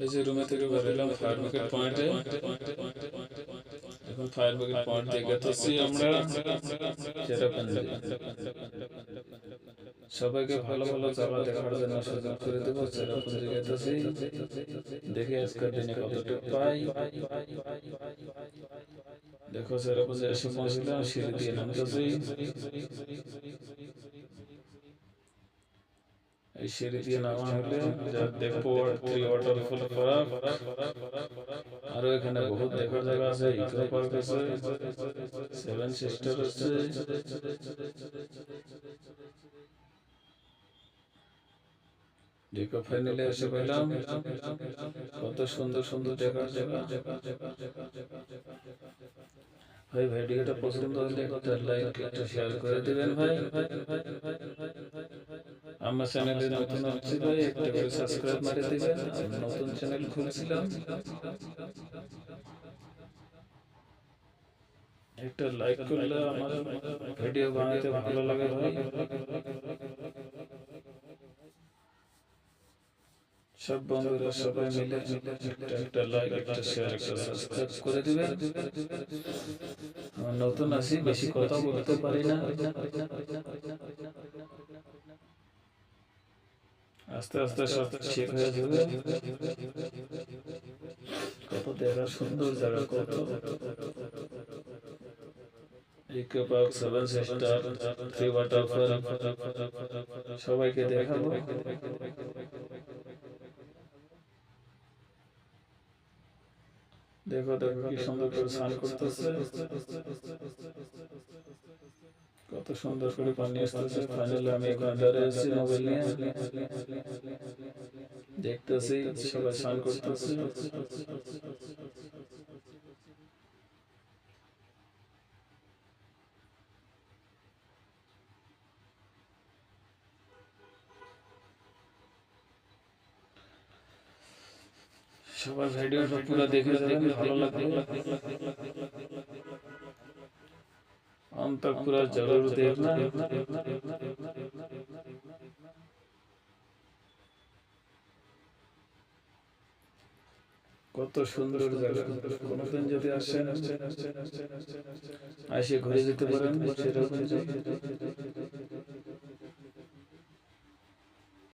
এই যে রুমে থেকে বেরোলাম ফায়ার ব্রিগেড পয়েন্টে। এখন ফায়ার ব্রিগেড পয়েন্ট দিয়ে গেতেছি আমরা চেরাপুঞ্জি। সবাইকে ভালো ভালো জায়গা দেখার জন্য সুযোগ করে দেবো। চেরাপুঞ্জি গেতেছি, দেখি আজকের দিনে কতটুকু পাই। দেখো চেরাপুঞ্জি এসে পৌঁছলাম, সিঁড়ি দিয়ে নামতেছি। এই সিঁড়ি দিয়ে নামা হলে যা দেখবো থ্রি ওয়াটারফল পার্ক, আরো এখানে বহুত দেখার জায়গা আছে। ইকো পার্ক আছে, সেভেন সিস্টার আছে। দেখো ফাইনালি এসে পেলাম, কত সুন্দর সুন্দর দেখার জায়গা। ভাই ভিডিওটা পছন্দ হলে একটা লাইক একটা শেয়ার করে দিবেন ভাই। আমার চ্যানেলে নতুন আসছি ভাই, একটা করে সাবস্ক্রাইব মারে দিবেন। আমি নতুন চ্যানেল খুলছিলাম, একটা লাইক করলে আমার ভিডিও বানাতে ভালো লাগে ভাই। সব বন্ধুরা সবাই মিলে একটা লাইক একটা শেয়ার একটা সাবস্ক্রাইব করে দিবেন। আমার নতুন আছি, বেশি কথা বলতে পারি না, আস্তে আস্তে সব ঠিক হয়ে যাবে। কত দেখার সুন্দর জায়গা, কত eco park, seven sister, three waterfall সবাইকে দেখাবো। দেখো দেখো কি সুন্দর করে স্নান করতেছে, কত সুন্দর করে পানি আসতেছে। ফাইনালি আমি এখানে দাঁড়িয়ে আছি মোবাইল নিয়ে, দেখতেছি সবাই স্নান করতেছে। সবাই ভিডিওটা পুরো দেখে যাবেন, ভালো লাগবে। अंत तक पूरा जरूर देखना। কত সুন্দর জায়গা, কোনদিন যদি আসেন এসে ঘুরে যেতে পারেন চেরাপুঞ্জি।